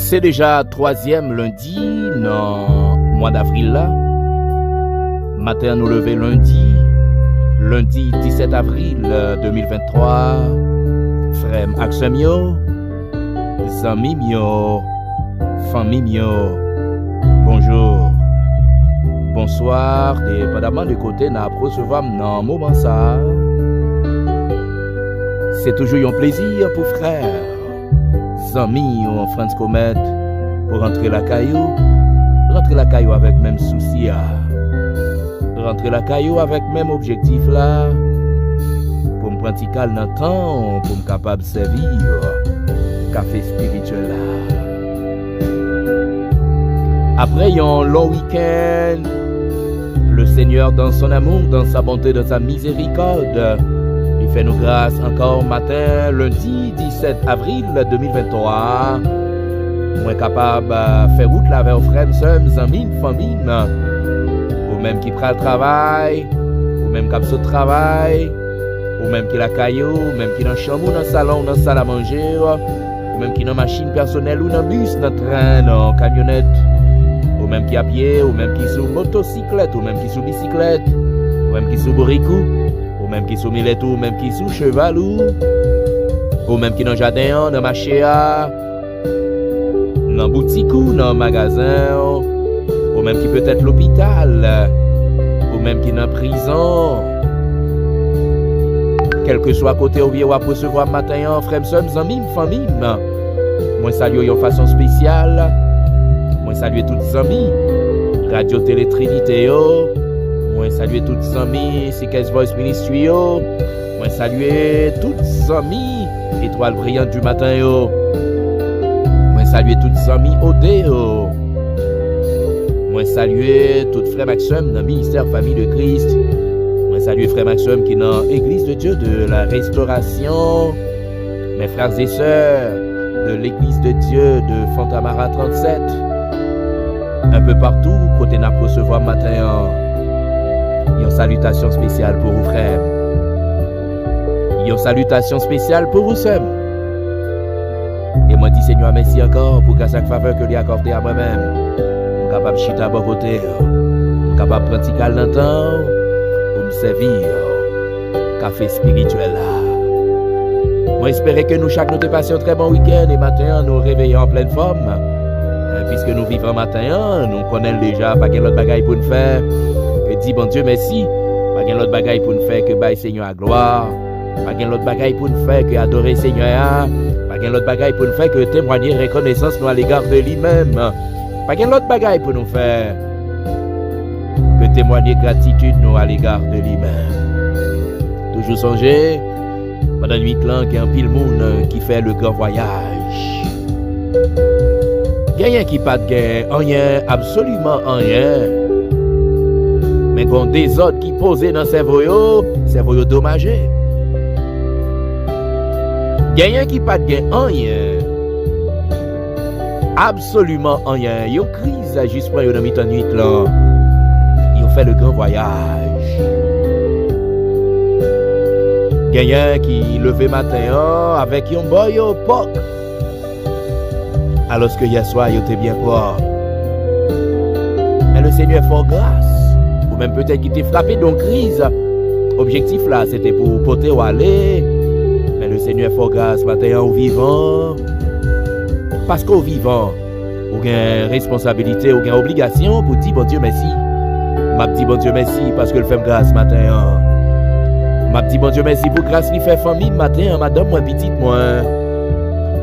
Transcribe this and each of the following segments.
C'est déjà troisième lundi dans le mois d'avril là. Matin nous lever lundi 17 avril 2023. Frère Axemio, Zami mio, famille mio, bonjour, bonsoir, dépendamment de côté n'a recevoir dans moment ça. C'est toujours un plaisir pour frère. Amis en France Comet pour rentrer la caillou avec même souci, rentrer la caillou avec même objectif là, pour me pratiquer dans le temps, pour me capable de servir café spirituel là. Après un long week-end, le Seigneur dans son amour, dans sa bonté, dans sa miséricorde, il fait nous grâce encore matin, lundi 17 avril 2023. Moi capable de faire route là vers frères, sœurs, amis, famille, ou même qui prend le travail, ou même qui saute travail, ou même qui la caillou, ou même qui dans chambre, dans salon, dans salle à manger, ou même qui dans machine personnelle, ou dans bus, dans train, dans camionnette, ou même qui à pied, ou même qui sous motocyclette, ou même qui sous bicyclette, ou même qui sous boricou, ou même qui sous millet, ou même qui sous cheval, ou même qui dans jardin, dans marché, dans boutique ou dans magasin, ou même qui peut être l'hôpital, ou même qui dans prison. Quel que soit côté où vous recevoir matin, frères, sœurs, amis, famille, moi salue de façon spéciale. Moi salue tous les amis, Radio Télé Trinité, moi salue tous les amis, Sikes Voice Ministry, moi salue tous les amis, Étoile Brillante du matin, moi salue tous les amis Odéo, moi salue tous les frères Maxime dans le ministère Famille de Christ, moi salue frère Maxime qui est dans l'Église de Dieu de la Restauration, mes frères et sœurs de l'Église de Dieu de Fontamara 37, un peu partout, côté n'a recevoir matin, une salutation spéciale pour vous frères. Une salutation spéciale pour vous sœurs. Et moi dis Seigneur merci encore pour grâce à la faveur que lui a accordé à moi-même. Je suis capable de chiter à bon côté. Je suis capable de pratiquer dans le temps pour me servir. Café spirituel là. Moi espérer que nous chaque nous passions un très bon week-end et matin nous réveillons en pleine forme. Puisque nous vivons matin, nous connaissons déjà pas quel autre bagaille pour nous faire que dire bon Dieu merci, pas quel autre bagaille pour nous faire que bailler Seigneur à gloire, pas quel autre bagaille pour nous faire que adorer Seigneur, pas quel autre bagaille pour nous faire que témoigner reconnaissance nous à l'égard de lui-même, pas quel autre bagaille pour nous faire que témoigner gratitude nous à l'égard de lui-même. Toujours songer pendant 8 ans qu'il y a un pile monde qui fait le grand voyage. Rien qui pas de gain, rien, absolument rien. Mais qu'on des autres qui posent dans ces voyaux dommagés. Rien qui pas de gain, rien. Absolument rien. Yo crise juste pour yo dans mi-temps nuit là. Yo fait le grand voyage. Rien qui levé matin avec un boy au poc. Alors que hier soir, il était bien fort. Mais le Seigneur est fort grâce. Ou même peut-être qu'il était frappé d'une crise. Objectif là, c'était pour porter ou aller. Mais le Seigneur est fort grâce. Matin, au vivant. Parce qu'au vivant, ou a une responsabilité, ou a une obligation pour dire bon Dieu merci. M'a dit bon Dieu merci parce que le fait grâce matin. M'a dit bon Dieu merci pour grâce qui fait famille matin. Madame, moi, petite, moi.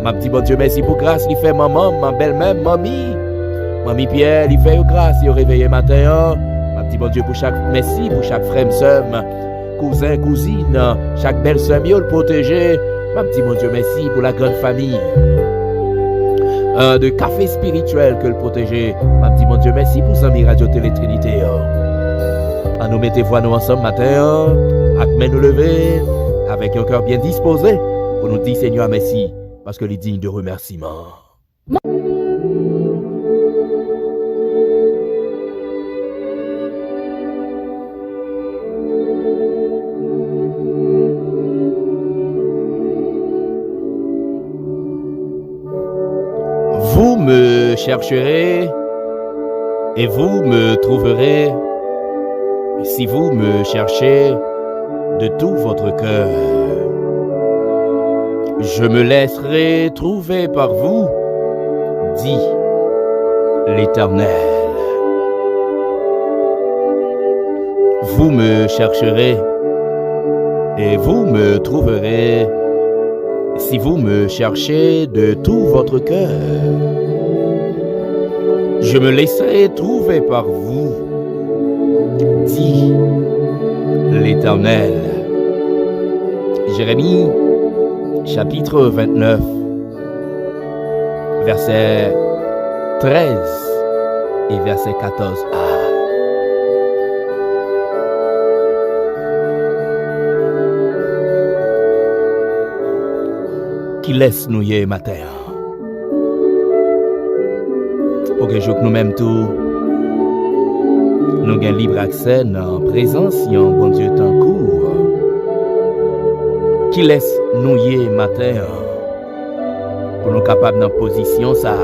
M'a dit bon Dieu merci pour grâce, il fait maman, ma belle-mère, mamie Pierre, il fait grâce, il réveillé matin. M'a dit bon Dieu pour chaque merci, pour chaque frère, sœur, cousin, cousine, chaque belle sœur, le protéger. M'a dit bon Dieu merci pour la grande famille de café spirituel que le protéger. M'a dit bon Dieu merci pour Zami Radio Télé Trinité. À nous mettez voix nous ensemble matin, à main nous lever, avec un cœur bien disposé pour nous dire Seigneur merci. Parce que les dignes de remerciement. me chercherez et vous me trouverez si vous me cherchez de tout votre cœur. Je me laisserai trouver par vous, dit l'Éternel. Vous me chercherez et vous me trouverez si vous me cherchez de tout votre cœur. Je me laisserai trouver par vous, dit l'Éternel. Jérémie, chapitre 29, verset 13 et verset 14a. Qui laisse nous y matin pour que nous-mêmes tout nous avons libre accès en présence y en bon Dieu tant court qui laisse nous y matin pour nous capables dans position ça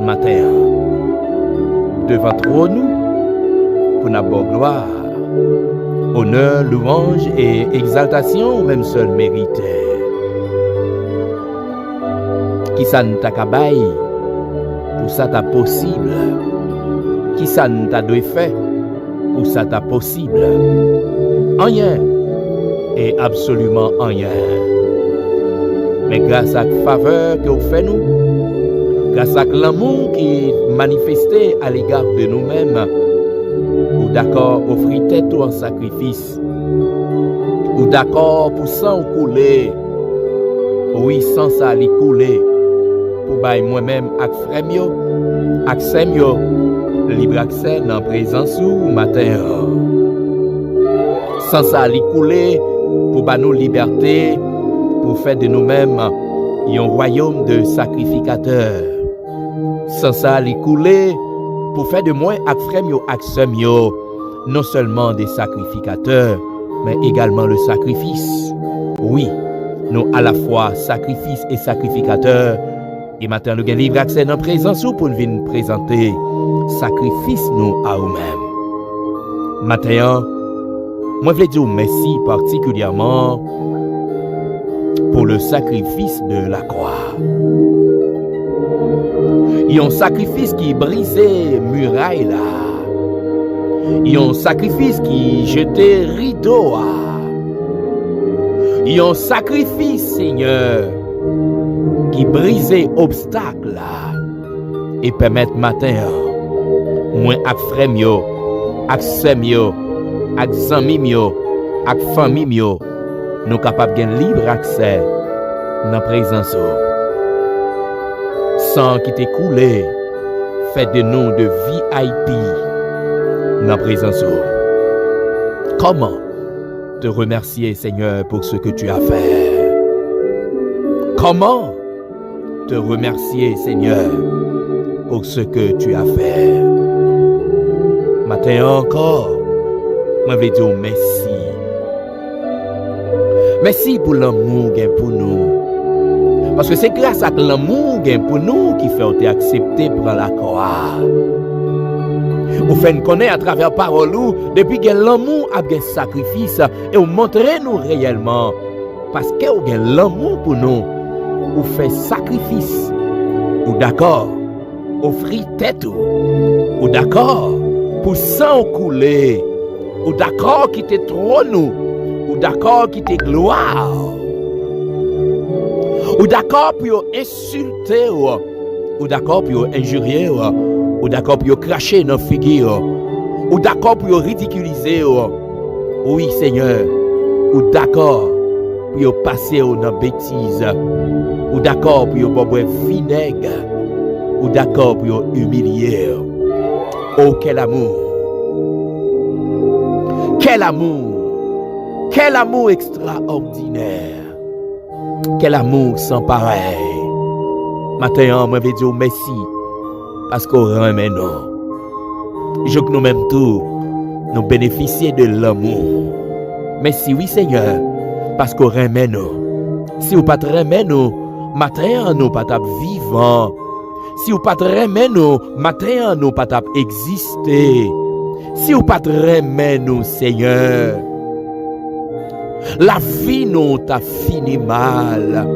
matin devant trop nous pour notre gloire, honneur, louange et exaltation même seul mérité. Qui ça ne t'a cabaye pour ça t'a possible, qui ça ne t'a dû fait pour ça t'a possible, rien et absolument rien. Mais grâce à la faveur que vous faites nous, grâce à l'amour qui est manifesté à l'égard de nous-mêmes, ou d'accord offrir tête en sacrifice, ou d'accord pour sang couler, oui sans ça aller couler. Pour bailler moi-même ak frère yo, ak sem yo, libre accès dans présence ou matin. Sans ça li couler pour ba nous liberté, pour faire de nous-mêmes un royaume de sacrificateurs. Sans ça li couler pour faire de moi ak frère yo, ak sem yo, non seulement des sacrificateurs, mais également le sacrifice. Oui, nous à la fois sacrifice et sacrificateurs. Et maintenant, nous avons libre accès dans la présence pour nous venir présenter sacrifice nous à nous-mêmes. Maintenant, moi je veux dire merci particulièrement pour le sacrifice de la croix. Il y a un sacrifice qui brisait muraille là. Il y a un sacrifice qui jetait rideau là. Il y a un sacrifice, Seigneur, qui brisait obstacle là et permettre matin moi ak frère yo, ak sœur yo, ak zami yo, ak famille yo, nous capable gain libre accès dans présence sans qui t'écoulé fait de nous de VIP dans présence. Comment te remercier Seigneur pour ce que tu as fait? Comment te remercier, Seigneur, pour ce que tu as fait. Matin encore, moi je veux dire merci. Merci pour l'amour qu'il y a pour nous. Parce que c'est grâce à l'amour qu'il y a pour nous qui fait accepter pour la croix. Vous faites connaître à travers parole depuis que l'amour a un sacrifice et vous montrez nous réellement parce que vous avez l'amour pour nous. Ou fait sacrifice, ou d'accord, offrir tête, ou d'accord, pour sang couler, ou d'accord qui te trône, ou d'accord qui te gloire, ou d'accord pour insulter, ou d'accord pour injurier, ou d'accord pour cracher dans la figure, ou d'accord pour ridiculiser, oui Seigneur, ou d'accord pour passer dans la bêtise, ou d'accord pour boire vinaigre, ou d'accord pour humilier. Oh, quel amour! Quel amour! Quel amour extraordinaire! Quel amour sans pareil! Maintenant, moi, je vais dire merci parce qu'on remet nous. Je que nous-mêmes tous, nous bénéficions de l'amour. Merci, oui, Seigneur, parce qu'on remet nous. Si vous ne remet pas nous, matin, nous pas vivant. Si ou pas remet nous, matin nous pas exister. Si ou pas remet nous, Seigneur, la vie nous t'a fini mal.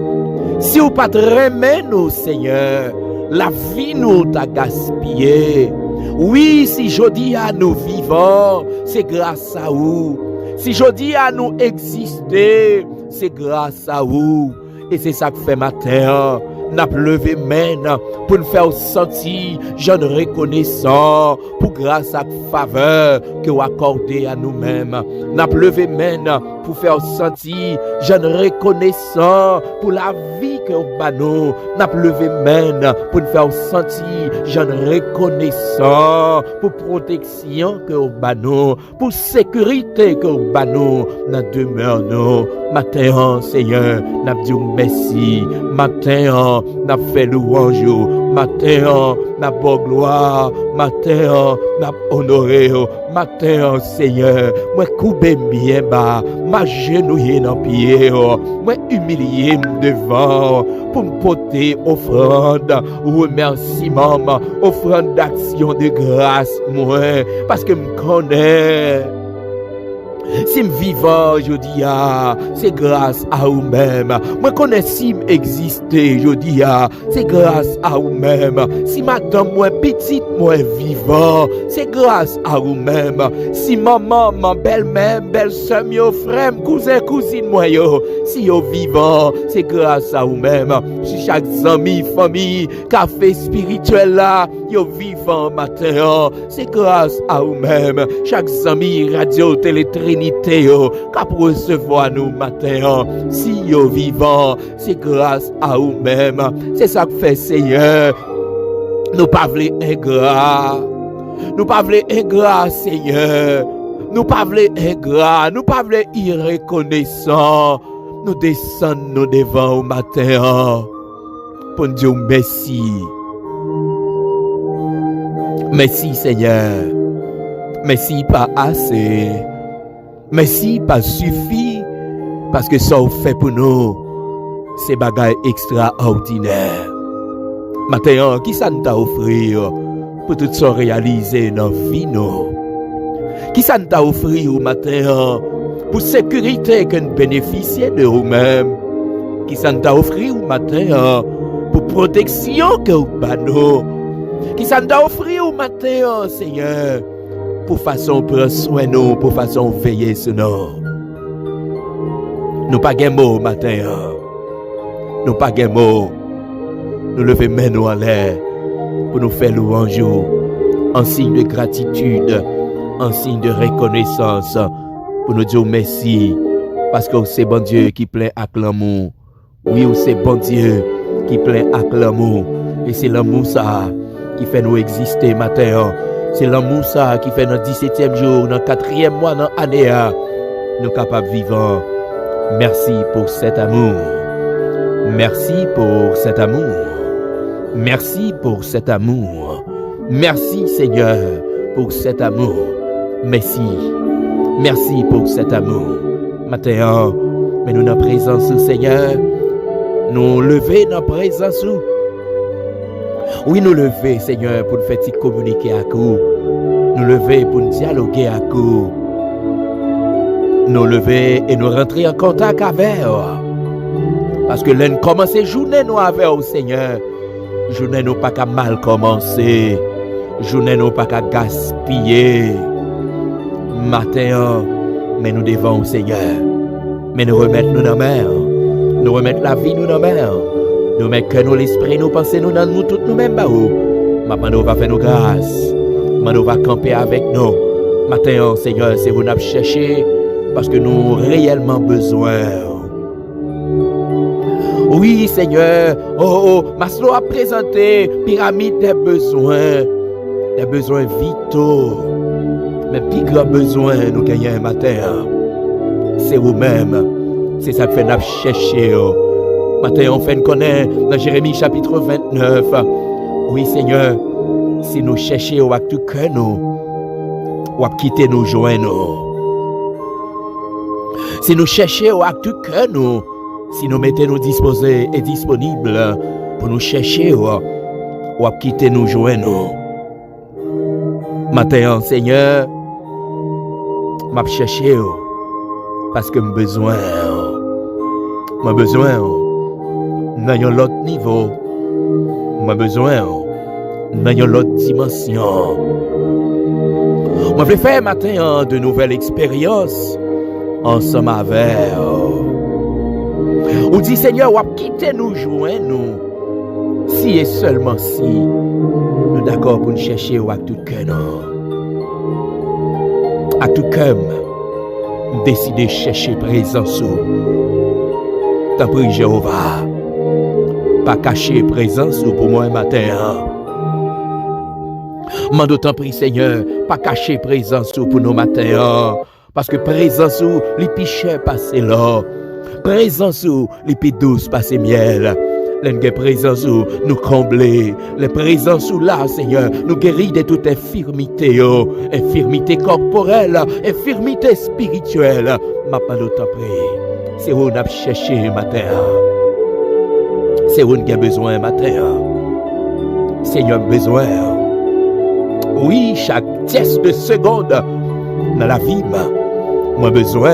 Si ou pas remet nous, Seigneur, la vie nous t'a gaspillé. Oui, si jodi à nous vivons, c'est grâce à vous. Si jodi à nous exister, c'est grâce à vous. Et c'est ça que fait matin. N'a levé main pour nous faire sentir jeune reconnaissant pour grâce à faveur que vous accordez à nous-mêmes. N'a levé main pour faire sentir jeune reconnaissant pour la vie que vous banou. N'a levé main pour nous faire sentir jeune reconnaissant pour protection que vous banou, pour sécurité que vous banou dans demeure nous. Matin, Seigneur, n'a dit merci. Matin, n'a fait louange. Matin, n'a beau gloire. Matin, n'a honoré. Matin, Seigneur, moi coupe bien bas, ma genouillé dans pied, moi humilié devant pour me porter offrande, remerciement, offrande d'action de grâce, moi, parce que me connais. Si me vivant, je dis, c'est grâce à vous-même. Moi connais si m'exister, je dis, c'est grâce à vous-même. Si madame, moi petite, moi vivant, c'est grâce à vous-même. Si maman, ma belle-mère, belle-sœur, mon frère, cousin, cousine, moi, si yo vivant, c'est grâce à vous-même. Si chaque ami, famille, café spirituel là, yo vivant matin, c'est grâce à vous-même. Chaque ami, radio, télé, Trinité, qu'à recevoir nous matin, si yo vivant, c'est grâce à vous-même. C'est ça que fait Seigneur. Nous pas voulons ingrat. Nous pas voulons ingrat, Seigneur. Nous pas voulons ingrat. Nous pas voulons irreconnaissant. Nous descendons devant au matin pour dire merci. Merci, Seigneur. Merci pas assez. Merci pas suffit. Parce que ça fait pour nous, c'est bagaille extraordinaire. Matin, qui ça nous t'a offert pour tout ça réaliser dans la vie nous? Qui ça nous t'a offert au matin pour sécurité que nous bénéficions de nous-mêmes? Qui ça nous t'a offert au matin pour protection que nous avons? Qui ça nous t'a offert au matin, Seigneur, pour façon prendre soin de nous, pour façon veiller sur nous? Nous pas de mots au matin. Nous pas de mots. Nous levons main nous en l'air pour nous faire louange en signe de gratitude, en signe de reconnaissance, pour nous dire merci, parce que c'est bon Dieu qui plaît avec l'amour. Oui, c'est bon Dieu qui plaît avec l'amour. Et c'est l'amour ça qui fait nous exister matin. C'est l'amour ça qui fait notre 17e jour, notre 4e mois dans l'année, nous capables de vivre. Merci pour cet amour. Merci pour cet amour. Merci pour cet amour. Merci Seigneur pour cet amour. Merci. Merci pour cet amour. Matin, mais nous dans la présence du Seigneur. Nous lever dans la présence. Oui, nous lever Seigneur pour nous faire communiquer avec vous. Nous lever pour nous dialoguer avec vous. Nous lever et nous rentrer en contact avec vous. Parce que l'un commence journée nous avec au Seigneur. Journée nous pas qu'à mal commencer. Journée nous pas qu'à gaspiller. Matin, mais nous devons au Seigneur. Mais nous remettre nous dans la mer. Nous remettre la vie nous dans la mer. Nous mettre que nous l'esprit, nous penser nous dans nous toutes nous-mêmes. Maintenant nous va faire nos grâces. Maintenant nous va camper avec nous. Matin, Seigneur, c'est vous nous chercher. Parce que nous avons réellement besoin. Oui, Seigneur. Maslow a présenté pyramide des besoins vitaux. Mais plus grand besoin nous gagnons un matin. C'est vous-même. C'est ça que fait nous chercher. Matin, on fait nous connaître dans Jérémie chapitre 29. Oui, Seigneur. Si nous cherchons avec tout cœur, nous va quitter nous joindre. Si nous cherchons avec tout cœur, nous, si nous mettons nous disposés et disponibles pour nous chercher, ou à quitter nous joindre nous. Matin, Seigneur, m'a cherché parce que j'ai besoin. J'ai besoin dans un autre niveau. J'ai besoin dans une autre dimension. Je vais faire matin de nouvelles expériences ensemble avec ou dit Seigneur, ou à quitter nous joindre nous. Si et seulement si nous d'accord pour nous chercher à tout cœur. À tout cœur, nous décider de chercher présence. T'en prie Jéhovah, pas cacher présence pour moi matin. Mando t'en prie Seigneur, pas cacher présence pour nos matins. Parce que présence ou les pichets passent là. Présence ou les plus douces passent miel. Les présence ou nous combler. Les présences ou là, Seigneur, nous guérir de toute infirmité, infirmité corporelle, infirmité spirituelle. Ma parole t'en prie. C'est où on a cherché matin. C'est où on a besoin matin. Seigneur, besoin. Oui, chaque tiers de seconde dans la vie, moi besoin.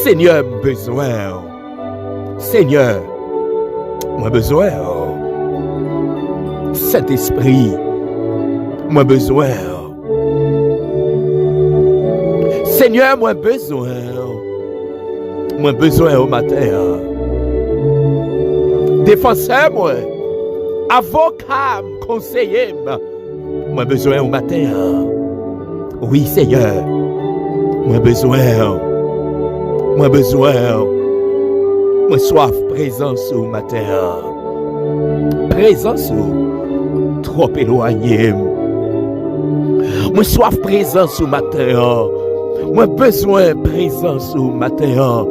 Seigneur, besoin. Seigneur, moi besoin. Saint-Esprit, moi besoin. Seigneur, moi besoin. Moi besoin au matin. Défenseur, moi. Avocat, conseiller, moi besoin au matin. Oui, Seigneur. Moi besoin. Moi besoin. Moi soif présence au matin. Présence trop éloigné. Moi soif présence au matin. Moi besoin présence au matin.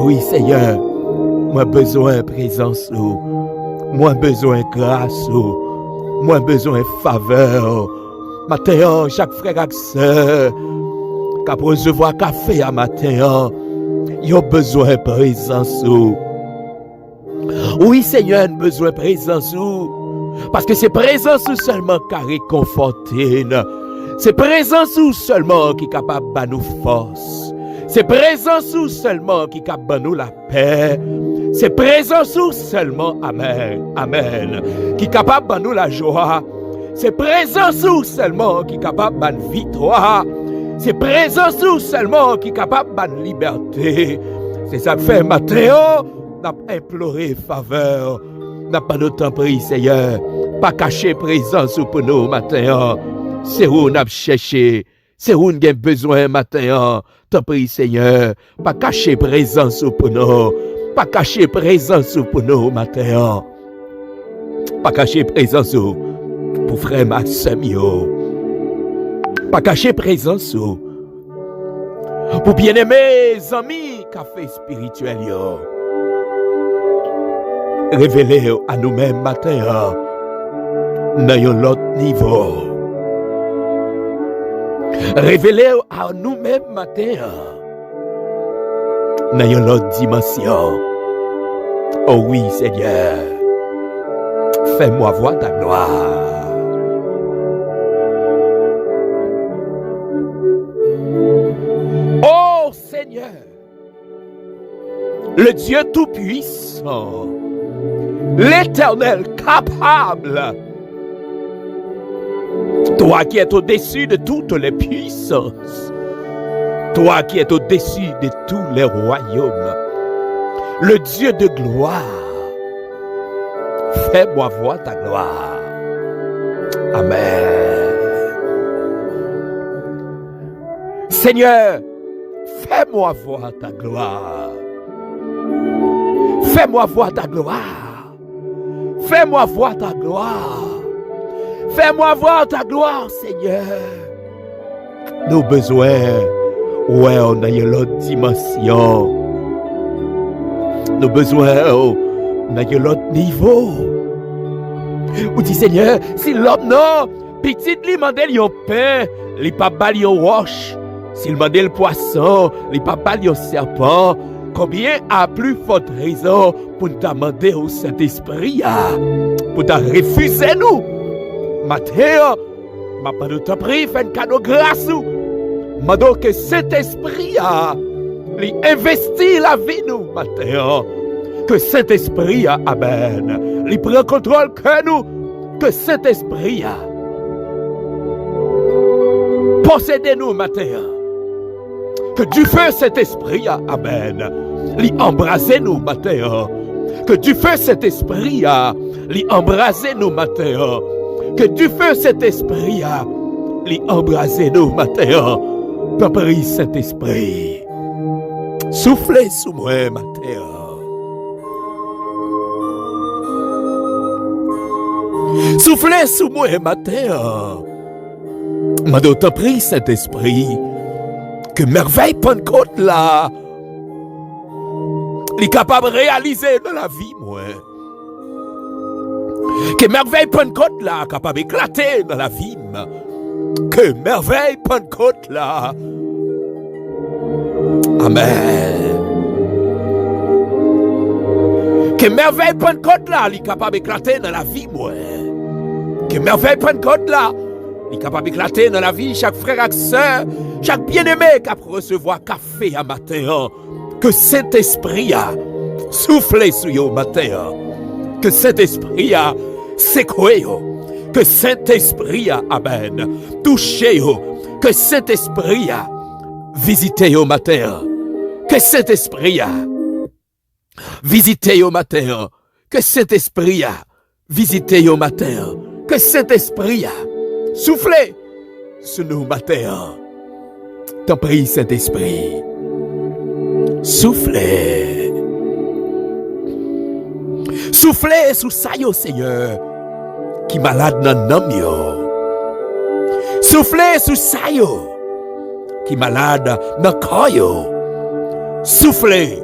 Oui, Seigneur. Moi besoin présence. Moi besoin grâce. Moi besoin faveur. Matin, chaque frère et sœur qui a recevoir café à matin, il a besoin de présence. Oui, Seigneur, nous besoin de présence. Parce que c'est présence seulement qui a réconforté. C'est présence seulement qui est capable de nous force. C'est présence seulement qui est capable de nous la paix. C'est présence seulement, amen, amen, qui est capable de nous la joie. C'est présence seulement qui est capable de nous victoire. C'est présence seulement qui est capable de nous liberté. C'est ça que fait matin, n'a imploré faveur. N'a pas de temps pris, Seigneur. Pas cacher présence pour nous matin. C'est où on a cherché. C'est où on a besoin matin. T'en prie, Seigneur. Pas cacher présence pour nous. Pas cacher présence pour nous matin. Pas cacher présence pour frère Maximio. Pas cacher présence pour bien-aimés amis café spirituel yo. Révélez à nous-mêmes matin dans l'autre niveau. Révélez à nous-mêmes matin dans l'autre dimension. Oh oui, Seigneur, fais-moi voir ta gloire. Oh Seigneur, le Dieu Tout-Puissant, l'Éternel capable, toi qui es au-dessus de toutes les puissances, toi qui es au-dessus de tous les royaumes, le Dieu de gloire, fais-moi voir ta gloire. Amen. Seigneur, fais-moi voir ta gloire. Fais-moi voir ta gloire. Fais-moi voir ta gloire. Fais-moi voir ta gloire, Seigneur. Nos besoins, ouais, on a une autre dimension. Nos besoins, on a un autre niveau. Ou dit Seigneur, si l'homme non, petit lui mande un pain, lui pas bali un roche. S'il mande le poisson, lui pas bali un serpent. Combien a plus forte raison pour nous demander au Saint-Esprit? pour te refuser nous. Matin, m'a pas de te prie, fait un cadeau grâce nous. M'a dit que cet esprit a investi la vie nous, matin. Que cet esprit a, amen, il prend contrôle que nous. Que cet esprit a possédé nous, matin. Que du feu cet esprit a, amen, il embrase nous, matin. Que du feu cet esprit a, il embrase nous, matin. Que du feu cet esprit a, il embrase nous, matin. T'en prie, Saint-Esprit. Soufflez sous moi, matin. Soufflez sous moi, matin. M'a d'autant pris, Saint-Esprit, que merveille Pentecôte là, il est capable de réaliser dans la vie, moi. Que merveille Pentecôte là, capable d'éclater dans la vie. Que merveille Pentecôte là. Amen. Que merveille Pentecôte là, il est capable d'éclater dans la vie, moi. Que merveille Pentecôte là, il est capable d'éclater dans la vie chaque frère et sœur, chaque bien-aimé qui a recevoir café à matin. Que cet esprit a soufflé sur yo matin. Que cet esprit a secoué yo. Que cet esprit a, amen, touché yo. Que cet esprit a visité yo matin. Que cet esprit a visité yo matin. Que cet esprit a visité yo matin. Que cet esprit a soufflé sur nous matin. T'en prie, Saint-Esprit. Soufflez. Soufflez sous ça yo, Seigneur, qui malade dans nom yo. Soufflez sous ça yo, qui malade dans corps yo. Soufflez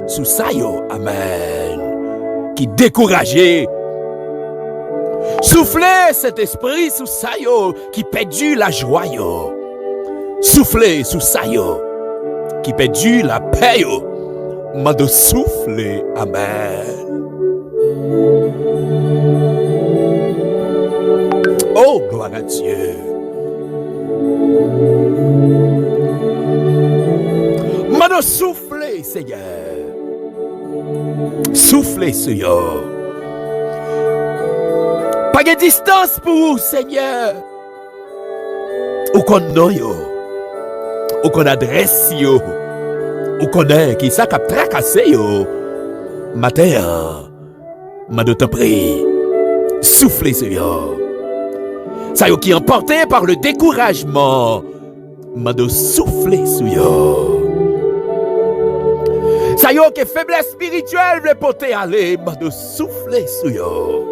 sous ça yo, amen, qui découragé. Soufflez cet esprit sous ça yo, qui perdu la joie yo. Soufflez sous ça yo, qui perdu la paix yo. M'a de souffler, amen. Oh, gloire à Dieu. M'a de souffler, Seigneur. Soufflez sur yo. Pas de distance pour vous, Seigneur. Ou qu'on know yo. Ou qu'on adresse yo. Ou qu'on est qui ça cap tracassé yo. Matin, m'a de te prie. Soufflez sur yo. Ça yo qui emporté par le découragement. M'a de souffler sur yo. Ça yo qui faiblesse spirituelle veut porter aller. M'a de souffler sur yo.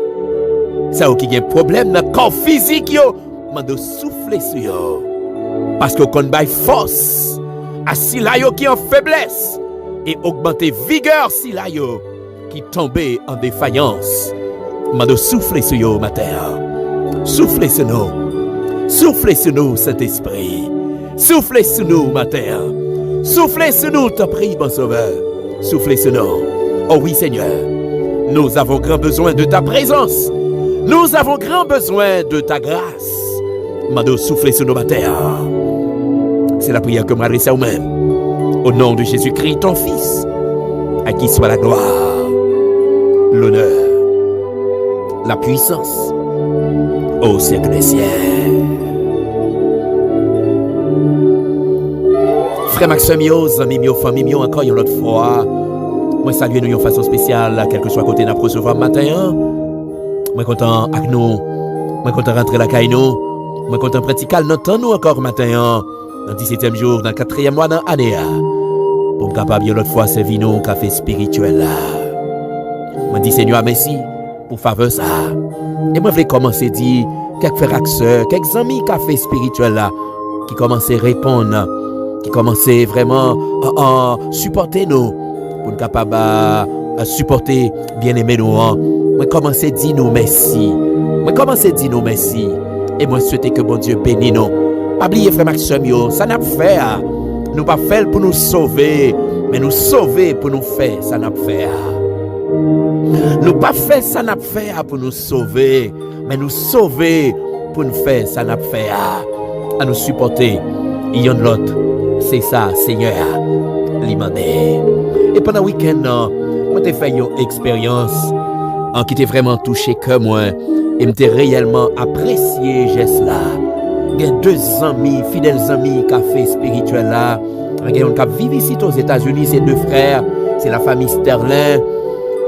Ça yo qui a un problème dans le corps physique yo. M'a de souffler sur yo. Parce que qu'on baille force à si la yo qui en faiblesse et augmenter vigueur si la yo qui tombait en défaillance. M'a de souffler sur yo matin. Soufflez sur nous. Soufflez sur nous, Saint-Esprit. Soufflez sur nous matin. Soufflez sur nous, t'en prie, bon sauveur. Soufflez sur nous. Oh oui, Seigneur. Nous avons grand besoin de ta présence. Nous avons grand besoin de ta grâce. M'a de souffler sur nous matin. C'est la prière que m'adresse à vous-même. Au nom de Jésus-Christ, ton Fils, à qui soit la gloire, l'honneur, la puissance, au siècle des siècles. Frère Maxime, amis, famille, encore une autre fois. Moi, saluer nous de façon spéciale, quel que soit côté nous recevoir matin. Moi, content avec nous. Moi, content rentrer la caille nous. Moi, content pratiquer notre temps nous encore matin. Dans le 17e jour, dans le 4e mois dans l'année. Pour me capable l'autre fois servir nous café spirituel là. Moi dis Seigneur merci pour faveur ça. Et moi je vais commencer à dire quelques frères et sœurs, quelques amis café spirituel là qui commencent à répondre, qui commencent vraiment à supporter nous pour nous capable à supporter bien-aimés nous. Moi commence à dire nous merci. Moi commence à dire nous merci. Et moi souhaite que bon Dieu bénisse nous. Pas oublier frère Maxime yo, ça n'a pas fait. Nous pas fait pour nous sauver, mais nous sauver pour nous faire, ça n'a pas fait. Nous pas fait ça n'a fait pour nous sauver, mais nous sauver pour nous faire ça n'a fait à nous supporter. Il y en a l'autre, c'est ça, Seigneur, l'imandé. Et pendant le week-end, moi j'ai fait une expérience qui t'a vraiment touché que moi et m'était réellement apprécié geste là. Il y a 2 amis, fidèles amis, café spirituel là. Il y a un qui vit ici aux États-Unis, c'est 2 frères, c'est la famille Sterling.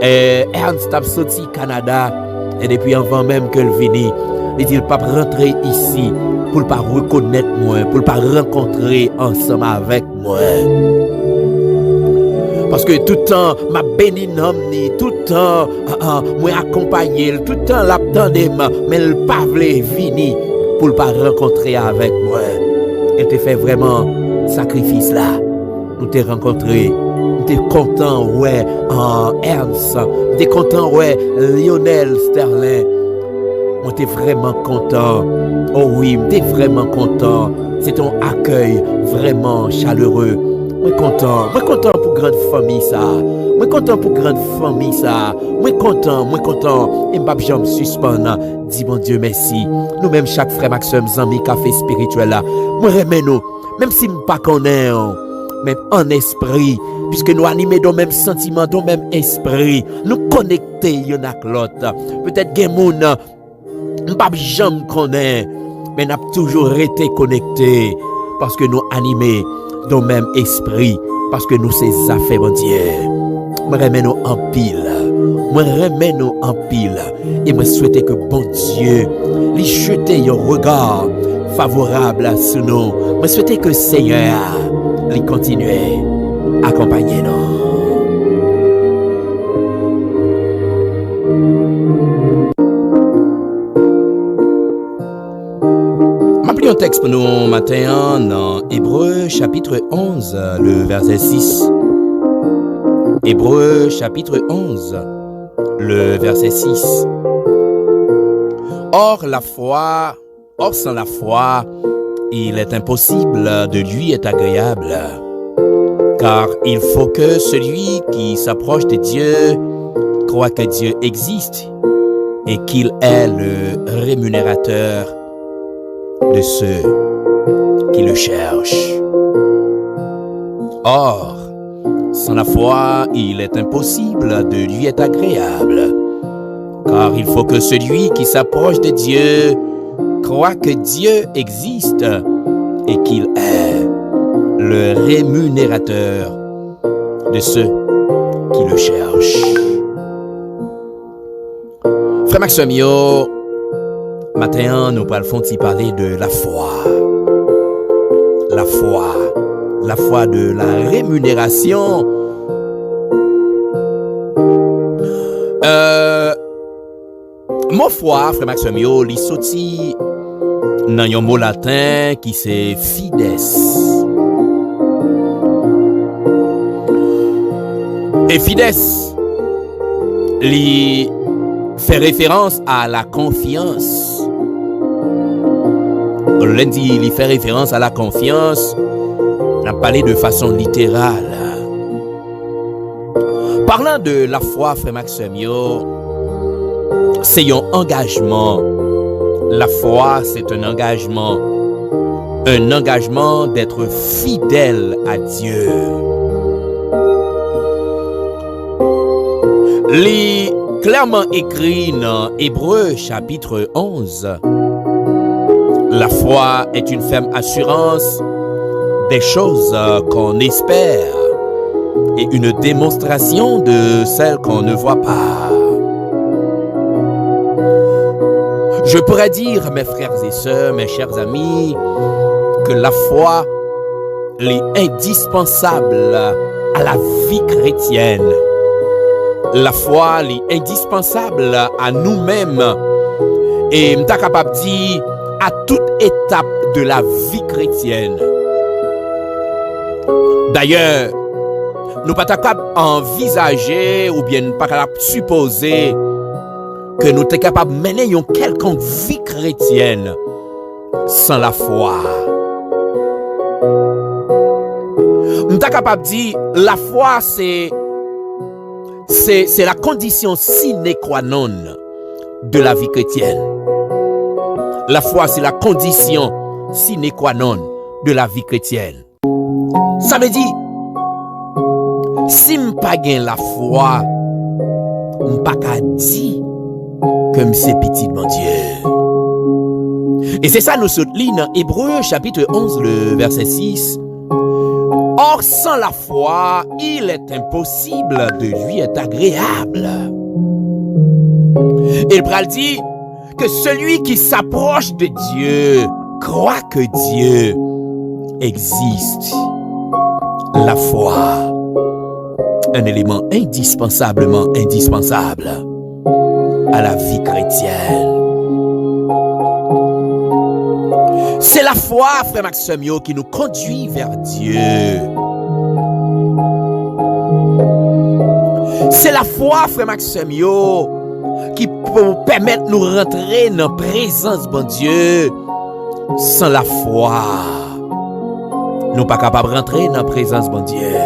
Et Ernst a sorti Canada et depuis avant même que le vini, il dit pas rentrer ici pour ne pas reconnaître moi, pour ne pas rencontrer ensemble avec moi. Parce que tout le temps, ma béni nomni, tout le temps, moi accompagné, tout le temps l'attendait, mais le pas voulait venir pour ne pas rencontrer avec moi. Elle te fait vraiment sacrifice là. Nous t'ai rencontré. T'es content, ouais, Ernst. T'es content, ouais, Lionel Sterling. On t'es vraiment content. Oh oui, t'es vraiment content. C'est ton accueil vraiment chaleureux. Moi content pour grande famille ça. Moi content pour grande famille ça. Moi content. Et m'bap j'aime suspendre. Dis mon Dieu merci. Nous même chaque frère Maxime Zami café spirituel là. Moi remets nous. Même si m'pas connaît, même en esprit. Puisque nous animons dans le même sentiment, dans le même esprit. Nous connecter y'en a que l'autre. Peut-être que moun m'pas jamais connaît. Mais n'a toujours été connecté. Parce que nous animons dans le même esprit. Parce que nous c'est affaires mon Dieu. Moi remets nous en pile. Et moi souhaite que bon Dieu lui jette un regard favorable sur nous. Moi souhaite que Seigneur lui continue à accompagner nous. Un texte pour nous matin dans Hébreux chapitre 11, le verset 6. Hébreux chapitre 11, le verset 6. Or sans la foi, il est impossible de lui être agréable. Car il faut que celui qui s'approche de Dieu croit que Dieu existe et qu'il est le rémunérateur de ceux qui le cherchent. Or, sans la foi, il est impossible de lui être agréable, car il faut que celui qui s'approche de Dieu croit que Dieu existe et qu'il est le rémunérateur de ceux qui le cherchent. Frère Maxime, matin, nous allons parler de la foi. La foi de la rémunération. Mon foi, frère Maxime, il sorti dans un mot latin qui c'est fides. Et fides, il fait référence à la confiance. Lundi, il fait référence à la confiance. On a parlé de façon littérale. Parlant de la foi, frère Maxime, c'est un engagement. La foi, c'est un engagement. Un engagement d'être fidèle à Dieu. Les clairement écrit dans Hébreux chapitre 11. La foi est une ferme assurance des choses qu'on espère et une démonstration de celles qu'on ne voit pas. Je pourrais dire, mes frères et sœurs, mes chers amis, que la foi est indispensable à la vie chrétienne. La foi est indispensable à nous-mêmes et je suis capable de dire à toute étape de la vie chrétienne. D'ailleurs, nous ne sommes pas capables d'envisager ou bien pas capables de supposer que nous sommes capables de mener une quelconque vie chrétienne sans la foi. Nous sommes capables de dire la foi c'est c'est la condition sine qua non de la vie chrétienne. La foi, c'est la condition sine qua non de la vie chrétienne. Ça veut dire, si je n'ai pas la foi, je ne peux pas dire que c'est petit mon Dieu. Et c'est ça nous sommes dans Hébreux chapitre 11, le verset 6. Or, sans la foi, il est impossible de lui être agréable. Et le pral dit que celui qui s'approche de Dieu croit que Dieu existe. La foi, un élément indispensablement indispensable à la vie chrétienne. C'est la foi, frère Maxime, qui nous conduit vers Dieu. C'est la foi, frère Maxime, qui peut permettre de nous rentrer dans la présence de Dieu. Sans la foi, nous ne sommes pas capables de rentrer dans la présence de Dieu.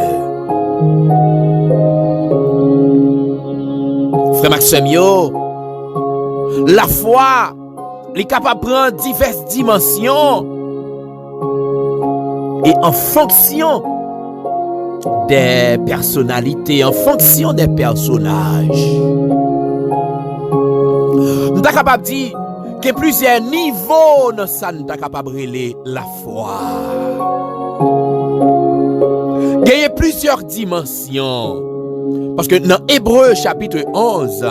Frère Maxime, la foi est capable de prendre diverses dimensions et en fonction des personnalités, en fonction des personnages. Nous sommes capables de dire qu'il y a plusieurs niveaux dans ça, nous sommes capables de relayer la foi. Il y a plusieurs dimensions. Parce que dans Hébreux chapitre 11,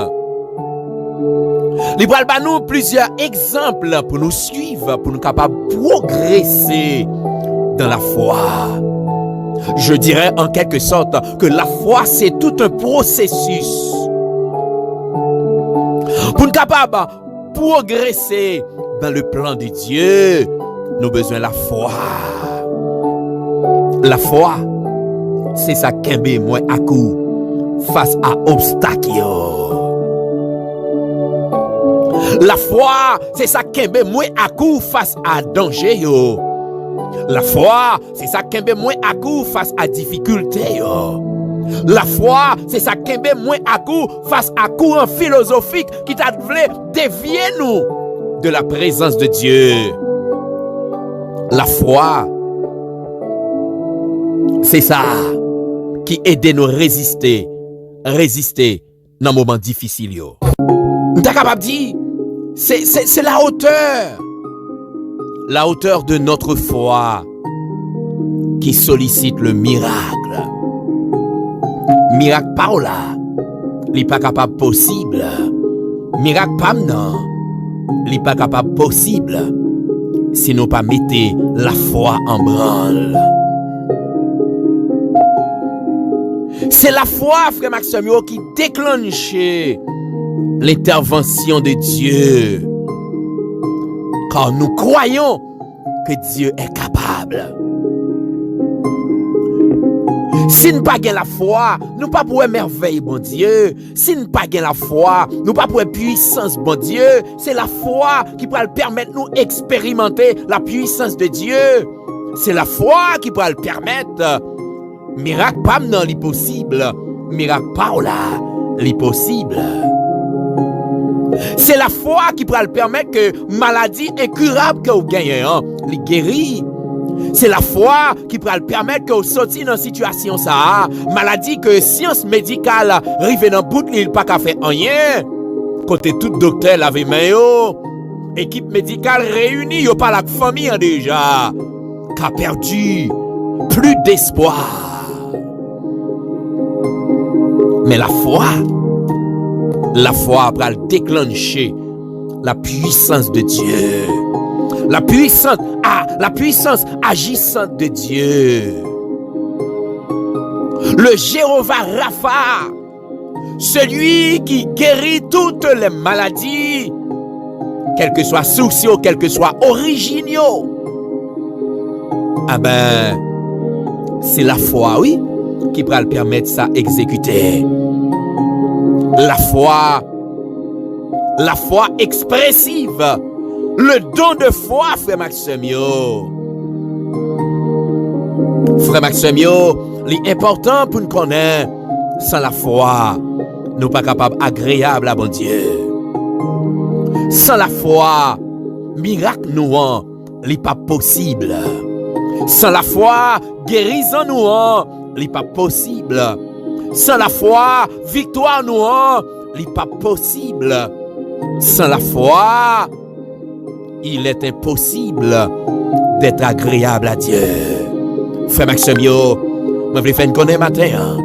il va nous plusieurs exemples pour nous suivre, pour nous capables de progresser dans la foi. Je dirais en quelque sorte que la foi, c'est tout un processus. Pour nous capables de progresser dans le plan de Dieu, nous avons besoin de la foi. La foi, c'est ça qui est moins à coup face à obstacle. La foi, c'est ça qui est moins à coup face à danger. La foi, c'est ça qui est moins à coup face à difficulté. La foi, c'est ça qui est moins à coup face à courant philosophique qui t'a voulu dévier nous de la présence de Dieu. La foi, c'est ça qui aide nous résister dans les moments difficiles. Nous sommes capables de dire, c'est la hauteur de notre foi qui sollicite le miracle. Miracle par là, il n'est pas capable possible. Miracle pas non, il n'est pas capable possible si nous pas mettez la foi en branle. C'est la foi, frère Maxime, qui déclenche l'intervention de Dieu. Car nous croyons que Dieu est capable. Si nous n'avons pas la foi, nous ne pouvons pas merveille, bon Dieu. Si nous n'avons pas la foi, nous ne pouvons pas puissance, bon Dieu. C'est la foi qui peut permettre de nous expérimenter la puissance de Dieu. C'est la foi qui peut permettre. Miracle pas non l'impossible, miracle pas là l'impossible. C'est la foi qui peut permettre que maladie incurable que vous gagnez, les guérir. C'est la foi qui peut permettre que vous sortiez dans une situation ça, maladie que science médicale arrive dans bout de l'île pas qu'à faire rien. Côté tout docteur lave main yo, équipe médicale réunie yo pas la famille déjà, qu'a perdu plus d'espoir. Mais la foi va déclencher la puissance de Dieu. La puissance agissante de Dieu. Le Jéhovah Rapha, celui qui guérit toutes les maladies, quels que soient sociaux, quels que soient originaux. Ah ben, c'est la foi, oui, qui va le permettre ça exécuter. La foi expressive, le don de foi, frère Maxime. Frère Maxime, l'important pour nous connaître, sans la foi, nous pas capables agréable à bon Dieu. Sans la foi, miracle nous n'est pas possible. Sans la foi, guérison nous n'est pas possible. Sans la foi, victoire nous n'est pas possible. Sans la foi, il est impossible d'être agréable à Dieu. Frère Maxime, je vais faire connaître matin.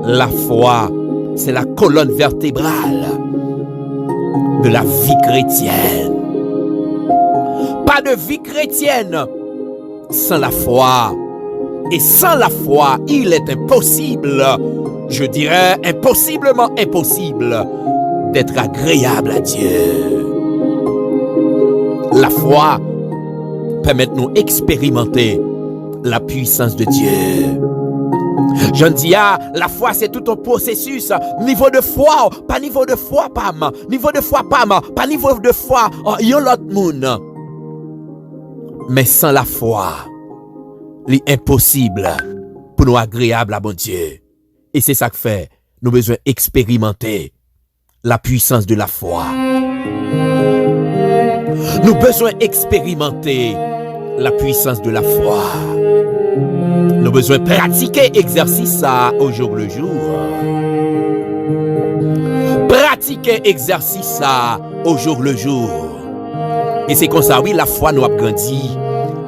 La foi, c'est la colonne vertébrale de la vie chrétienne. Pas de vie chrétienne sans la foi. Et sans la foi, il est impossible, je dirais impossiblement impossible, d'être agréable à Dieu. La foi permet de nous expérimenter la puissance de Dieu. Je dis, la foi c'est tout un processus. Niveau de foi, pas niveau de foi, pam. Niveau de foi, pam. Pas niveau de foi, yon l'autre moun. Mais sans la foi, c'est impossible pour nous agréable à bon Dieu. Et c'est ça que fait, nous besoin expérimenter la puissance de la foi. Nous besoin expérimenter la puissance de la foi. Nous besoin pratiquer exercice ça au jour le jour. Pratiquer exercice ça au jour le jour. Et c'est comme ça, oui, la foi nous a grandi.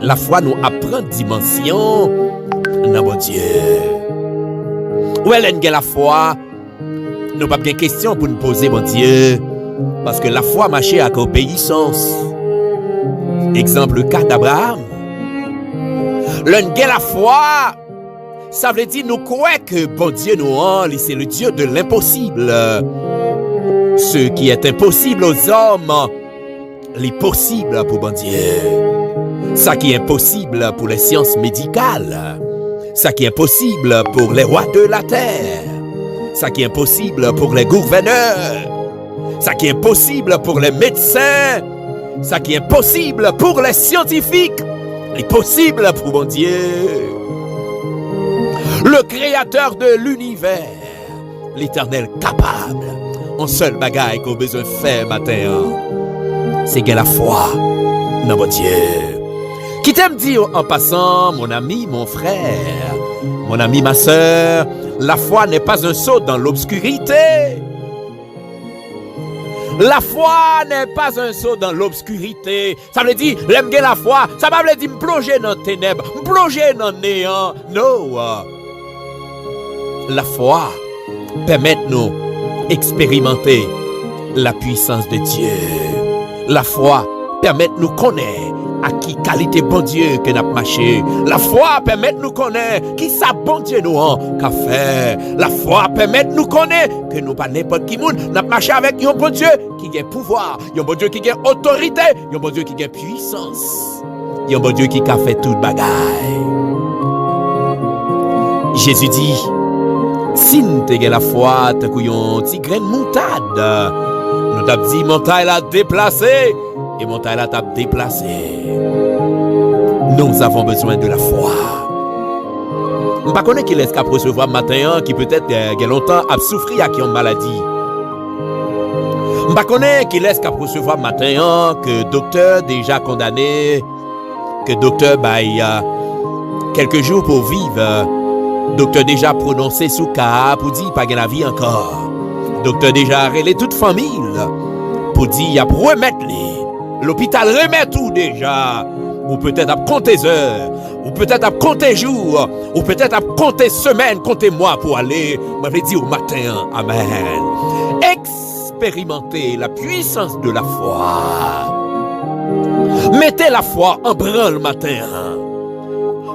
La foi nous apprend dimension dans mon Dieu. Où est la foi? Nous pas de question pour nous poser, mon Dieu. Parce que la foi marche avec obéissance. Exemple, le cas d'Abraham. La foi, ça veut dire nous croyons que bon Dieu nous c'est le Dieu de l'impossible. Ce qui est impossible aux hommes, c'est possible pour bon Dieu. Ça qui est impossible pour les sciences médicales. Ça qui est impossible pour les rois de la terre. Ça qui est impossible pour les gouverneurs. Ça qui est impossible pour les médecins. Ça qui est impossible pour les scientifiques. C'est possible pour mon Dieu. Le créateur de l'univers, l'éternel capable. Un seul bagaille qu'on a besoin de faire matin, c'est que la foi dans mon Dieu. Qui t'aime dire en passant, mon ami, mon frère, mon ami, ma soeur, la foi n'est pas un saut dans l'obscurité. La foi n'est pas un saut dans l'obscurité. Ça veut dire, j'aime la foi, ça veut dire me plonger dans les ténèbres, me plonger dans le néant. Non. La foi permet de nous expérimenter la puissance de Dieu. La foi permet de nous connaître à qui qualité bon Dieu que nous marché. La foi permet de nous connaître qui ça bon Dieu nous qu'a fait. La foi permet de nous connaître que nous pas n'importe qui monde n'a marché avec un bon Dieu qui a pouvoir, un bon Dieu qui a autorité, un bon Dieu qui a puissance, un bon Dieu qui a fait toute bagaille. Jésus dit, si nous avons la foi, tu as un petit grain de moutarde. Nous t'avons dit, montagne la déplacée. Et montagne la t'a déplacé. Nous avons besoin de la foi. Je ne sais pas qui laisse qu'à recevoir matin, qui peut-être il y a longtemps a souffert à qui ont maladie. Je ne sais pas qui laisse qu'à recevoir matin, que docteur déjà condamné, que docteur il y a quelques jours pour vivre. Docteur déjà prononcé sous cas pour dire pas la vie encore. Docteur déjà relé toute famille pour dire il y a pour remettre l'hôpital remet tout déjà. Ou peut-être à compter heures, ou peut-être à compter jours, ou peut-être à compter semaines, compter mois pour aller. Je vais dire au matin, amen. Expérimentez la puissance de la foi. Mettez la foi en branle matin.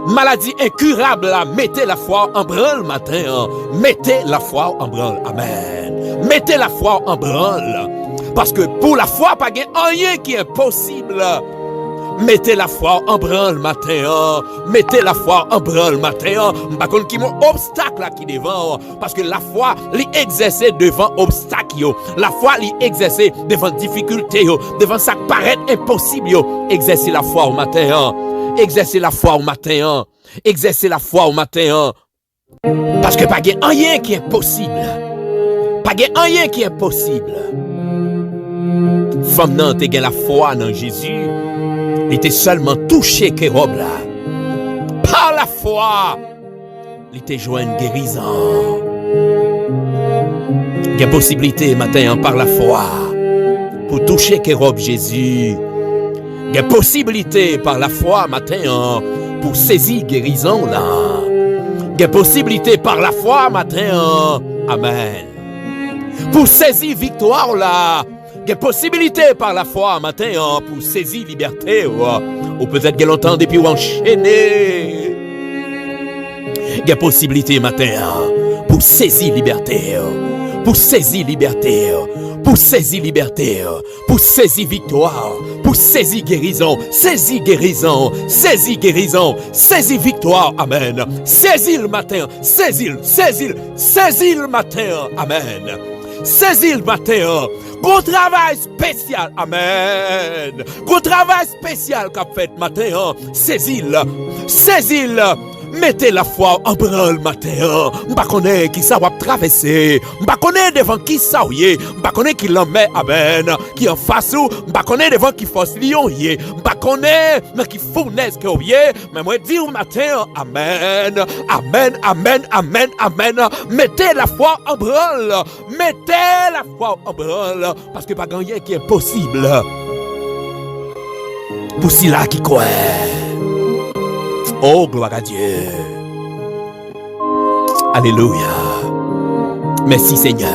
Maladie incurable, là, mettez la foi en branle matin. Mettez la foi en branle, amen. Mettez la foi en branle. Parce que pour la foi, pas rien qui est impossible. Mettez la foi en branle matin. Mettez la foi en branle matin. Par contre, qui mon obstacle là qui devant. Parce que la foi, l'exercer devant obstacle. La foi, l'exercer devant difficulté. Devant ça qui paraît impossible. Exercer la foi au matin. Exercer la foi au matin. Exercer la foi au matin. Parce que pas rien qui est possible. Pas de rien qui est possible. Femme nan te gen la foi dans Jésus. Il était seulement touché que robe là. Par la foi, il était joint une guérison. Il y a possibilité matin par la foi pour toucher que robe Jésus. Il y a possibilité par la foi matin pour saisir guérison là. Il y a possibilité par la foi matin. Amen. Pour saisir victoire là. Il y a possibilité par la foi matin pour saisir liberté ou peut-être qu'il y a longtemps depuis ou enchaîner. Il y a possibilité matin pour saisir liberté, pour saisir liberté, pour saisir liberté, pour saisir victoire, pour saisir guérison, saisir guérison, saisir guérison, saisir victoire, amen. Saisir le matin, saisir, saisir, saisir le matin, amen. Saisir le matin. Gros travail spécial, amen. Gros travail spécial qu'a fait matin, saisis-le, saisis-le. Mettez la foi en branle matin. M'pa connaît qui ça va traverser. M'pa connaît devant qui ça ouye. M'pa connaît qui l'en met, amen. Qui en face ou. M'pa connaît devant qui force lion yé. M'pa connaît qui fournaise que ouye. Mais moi dis au matin, amen. Amen, amen, amen, amen. Mettez la foi en branle. Mettez la foi en branle. Parce que pas rien qui est impossible. Pour si là qui croit. Oh, gloire à Dieu. Alléluia. Merci Seigneur.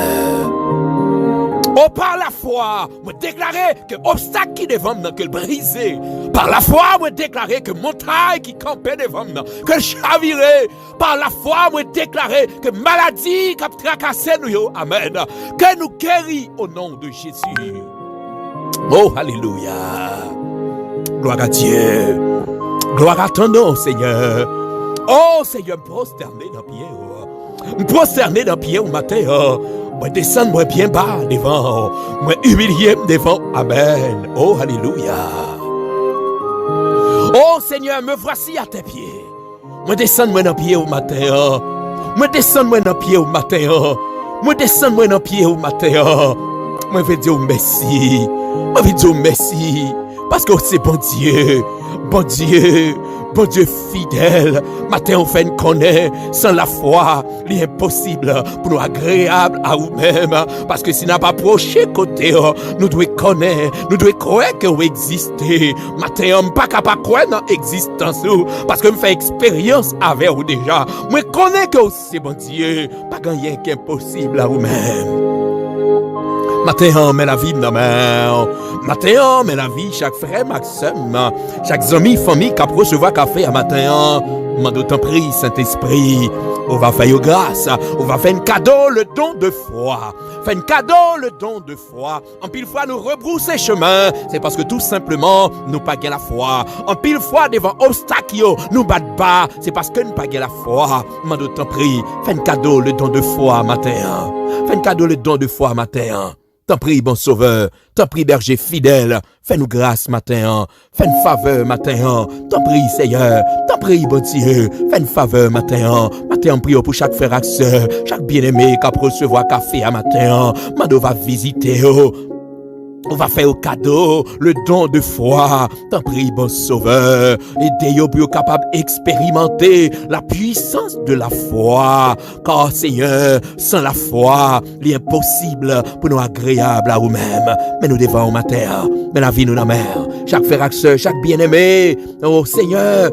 Oh, par la foi, moi déclarer que obstacle qui devant moi, que le briser. Par la foi, moi déclarer que montagne qui campait devant moi, que le chavirer. Par la foi, moi déclarer que maladie qui a tracassé nous, amen. Que nous guérit au nom de Jésus. Oh, alléluia. Gloire à Dieu. Gloire à ton nom, Seigneur. Oh, Seigneur, me prosterner dans pied. Me prosterner dans pied au matin. Moi descendre moi bien bas devant. Moi humilier devant. Amen. Oh, alléluia. Oh, Seigneur, me voici à tes pieds. Moi descendre moi dans pied au matin. Moi descendre moi dans pied au matin. Moi descendre moi dans pied au matin. Moi vais dire merci. Moi vais dire merci. Parce que c'est bon Dieu. Bon Dieu, bon Dieu fidèle, matin on fait une connaît, sans la foi, l'impossible pour nous agréable à nous-mêmes, parce que si n'a pas approché côté, nous devons connaître, nous devons croire que vous existez, matin on pas capable de croire dans l'existence, parce que je fais expérience avec vous déjà, moi connais que c'est bon Dieu, pas rien qui est impossible à vous-même. Matin, mais la vie de mère. Matin, mais la vie, chaque frère, maxime. Chaque ami, famille, qui a recevoir café à matin. Mande t'en prie, Saint-Esprit. On va faire grâce. On va faire un cadeau, le don de foi. Faire un cadeau, le don de foi. En pile fois, nous rebrousser chemin. C'est parce que tout simplement, nous pas la foi. En pile fois, devant obstacle, nous bat bas. C'est parce que nous pas la foi. Mande t'en prie. Fais un cadeau, le don de foi matin. Fais un cadeau, le don de foi matin. T'en prie, bon sauveur. T'en prie, berger fidèle. Fais-nous grâce matin. Fais-nous faveur matin. T'en prie, Seigneur. T'en prie, bon Dieu. Fais-nous faveur matin. Matin, on prie pour chaque frère et sœur, chaque bien-aimé qui a recevoir café à matin. Mando va visiter. On va faire au cadeau le don de foi. T'en prie, bon sauveur. Aidez-vous pour capable d'expérimenter la puissance de la foi. Car Seigneur, sans la foi, il est impossible pour nous agréable à nous-mêmes. Mais nous devons au matin. Mais la vie nous la mère. Chaque frère et sœur, chaque bien-aimé. Oh Seigneur.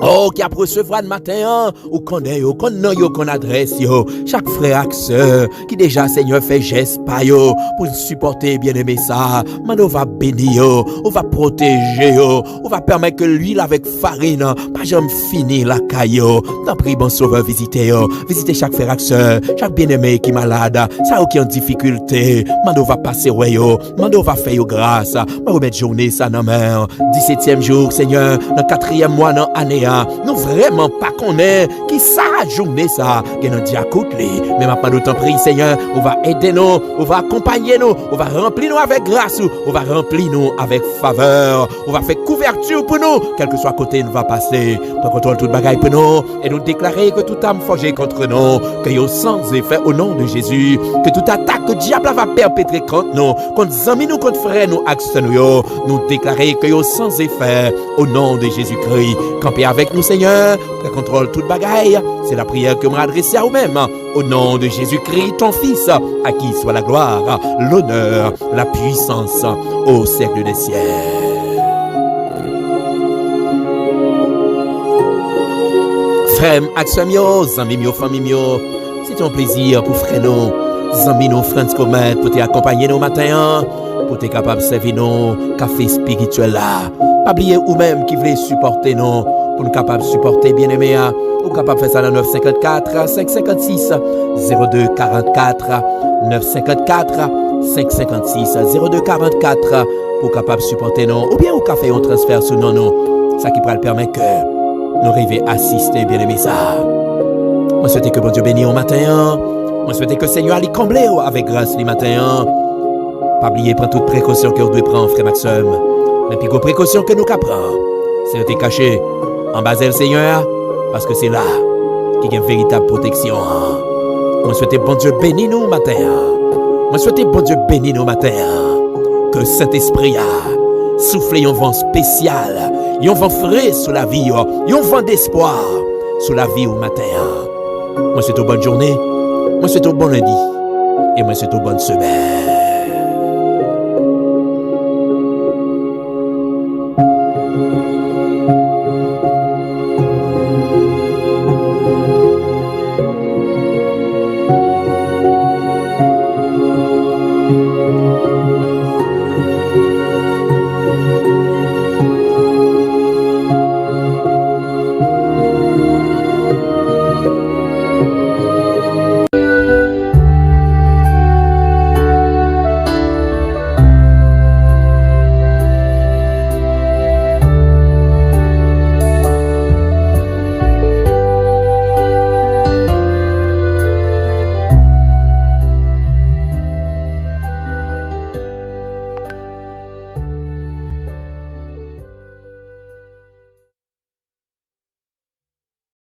Oh, qui a recevoir le matin, ou connaît, ou qu'on adresse, yo. Chaque frère et sœur, qui déjà, Seigneur, fait geste, pa, yo, pour supporter, bien aimé ça. Mano va bénir, on va protéger, on va permettre que l'huile avec farine, pas jamais finir la caillou. T'en prie, bon sauveur, visitez, visitez chaque frère et sœur, chaque bien aimé qui est malade, ça ou qui est en difficulté. Mano va passer, ouais, yo. Mano va faire, yo, grâce. Mano va mettre journée, ça, non, mère. 17e jour, Seigneur, dans 4e mois, dans année, nous vraiment pas connaît qui ça journée ça, que nous dit à côté. Mais maintenant, d'autant prie, Seigneur, on va aider nous, on va accompagner nous, on va remplir nous avec grâce, on va remplir nous avec faveur, on va faire couverture pour nous, quel que soit côté nous va passer, pour contrôle toute bagaille pour nous, et nous déclarer que toute âme forgée contre nous, que yo sans effet au nom de Jésus, que toute attaque que diable va perpétrer contre nous, contre amis nous, contre frères nous, axe nous déclarer que yo sans effet au nom de Jésus-Christ. Campez avec nous, Seigneur, pour contrôle toute bagaille. C'est la prière que je m'adresse à vous-même. Au nom de Jésus-Christ, ton Fils, à qui soit la gloire, l'honneur, la puissance au siècle des siècles. Frère, action mio, zami mio, famille mio, c'est un plaisir pour frère nous, zami nous, Franz Comet, pour t'accompagner nos matins, pour t'être capable de servir nos café spirituel là. Pas oublier ou même qui voulait supporter nous, pour nous capable de supporter bien aimé, ou capable de faire ça dans 954 556 02 44 954 556 02 44 pour capable de supporter nous, ou bien au café on transfère sur nous, ça qui pourra le permettre que nous arrivions à assister bien aimé ça. Moi souhaite que bon Dieu bénisse au matin, moi souhaite que le Seigneur allait combler avec grâce les matins. Pas oublier prendre toute précaution que vous devez prendre frère Maxime. Mais puis, précaution que nous prenons, c'est de te cacher en bas le Seigneur, parce que c'est là qu'il y a une véritable protection. Moi, souhaite bon Dieu bénisse nous matin. Moi, souhaite bon Dieu bénisse nous matin. Que Saint-Esprit a soufflé un vent spécial, un vent frais sur la vie, un vent d'espoir sur la vie au matin. Moi, souhaite une bonne journée, moi, souhaite un bon lundi, et moi, souhaite une bonne semaine.